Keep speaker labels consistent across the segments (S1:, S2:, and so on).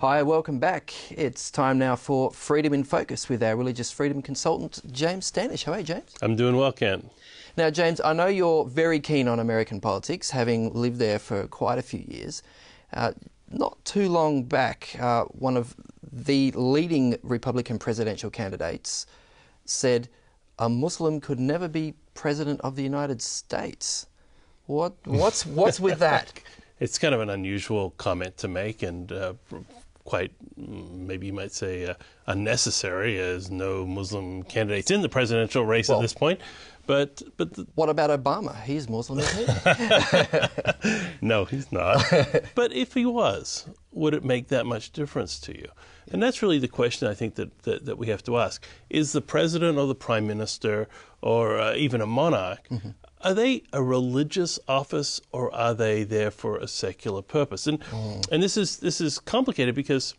S1: Hi, welcome back. It's time now for Freedom in Focus with our religious freedom consultant, James Standish. How are you, James?
S2: I'm doing well, Ken.
S1: Now, James, I know you're very keen on American politics, having lived there for quite a few years. Not too long back, one of the leading Republican presidential candidates said a Muslim could never be president of the United States. What's with that?
S2: It's kind of an unusual comment to make, and quite, maybe you might say, unnecessary, as no Muslim candidates in the presidential race at this point. But
S1: what about Obama? He's Muslim, isn't he?
S2: No, he's not. But if he was, would it make that much difference to you? And that's really the question I think that we have to ask. Is the president or the prime minister or even a monarch, are they a religious office or are they there for a secular purpose? And this is complicated because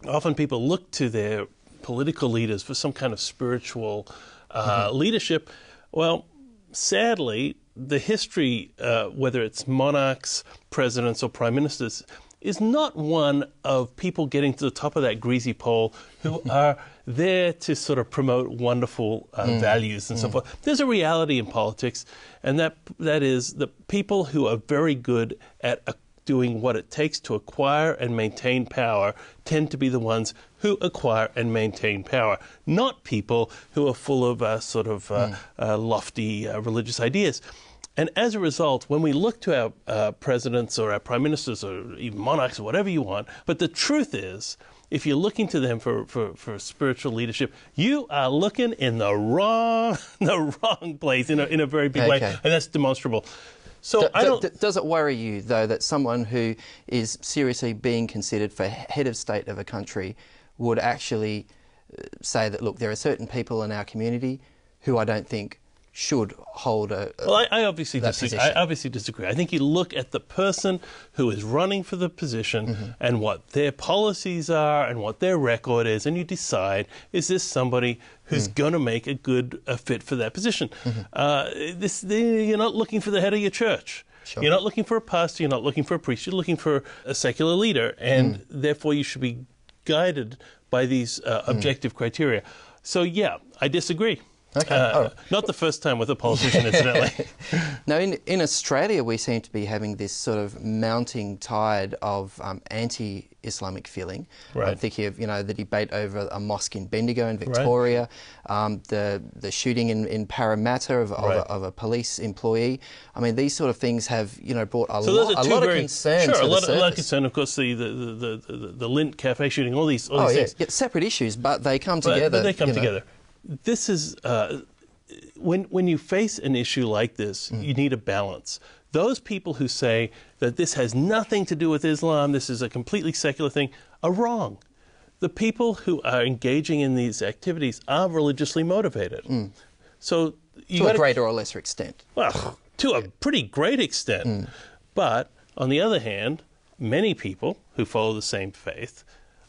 S2: often people look to their political leaders for some kind of spiritual leadership. Well, sadly, the history, whether it's monarchs, presidents, or prime ministers, is not one of people getting to the top of that greasy pole who are there to sort of promote wonderful values and so forth. There's a reality in politics, and that is the people who are very good at doing what it takes to acquire and maintain power tend to be the ones who acquire and maintain power, not people who are full of lofty religious ideas. And as a result, when we look to our presidents or our prime ministers or even monarchs or whatever you want, but the truth is, if you're looking to them for spiritual leadership, you are looking in the wrong place in a very big way, and that's demonstrable. So
S1: does it worry you, though, that someone who is seriously being considered for head of state of a country would actually say that, look, there are certain people in our community who I don't think should hold a
S2: Well, I obviously disagree. I think you look at the person who is running for the position and what their policies are and what their record is, and you decide, is this somebody who's going to make a good fit for that position? You're not looking for the head of your church. Sure. You're not looking for a pastor. You're not looking for a priest. You're looking for a secular leader, and therefore you should be guided by these objective criteria. So, yeah, I disagree.
S1: Okay.
S2: Not the first time with a politician, incidentally.
S1: Now, in Australia, we seem to be having this sort of mounting tide of anti-Islamic feeling.
S2: Right.
S1: I'm thinking of, the debate over a mosque in Bendigo in Victoria, the shooting in Parramatta of a police employee. I mean, these sort of things have, brought a lot of concern to the surface. A lot of concern.
S2: Of course, the Lint Cafe shooting, all these things.
S1: Yeah, separate issues, but they come together.
S2: But they come together. This is, when you face an issue like this, you need a balance. Those people who say that this has nothing to do with Islam, this is a completely secular thing, are wrong. The people who are engaging in these activities are religiously motivated. So
S1: to a greater or lesser extent.
S2: Well, to a pretty great extent. But, on the other hand, many people who follow the same faith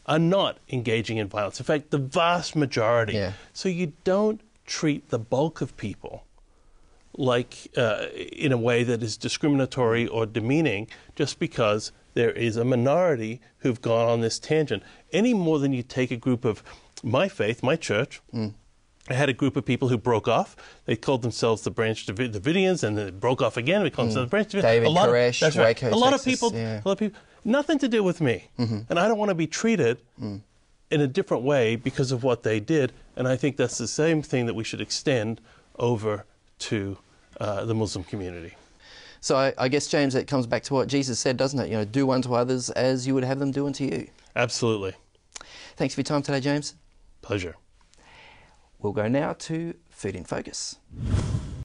S2: are not engaging in violence. In fact, the vast majority. Yeah. So you don't treat the bulk of people like in a way that is discriminatory or demeaning just because there is a minority who've gone on this tangent. Any more than you take a group of my faith, my church. I had a group of people who broke off. They called themselves the Branch Davidians, and then they broke off again. We called themselves the Branch Davidians.
S1: David Koresh,
S2: Waco, Texas. A lot of people, nothing to do with me. And I don't want to be treated in a different way because of what they did. And I think that's the same thing that we should extend over to the Muslim community.
S1: So I guess, James, it comes back to what Jesus said, doesn't it? Do unto others as you would have them do unto you.
S2: Absolutely.
S1: Thanks for your time today, James.
S2: Pleasure.
S1: We'll go now to Food in Focus.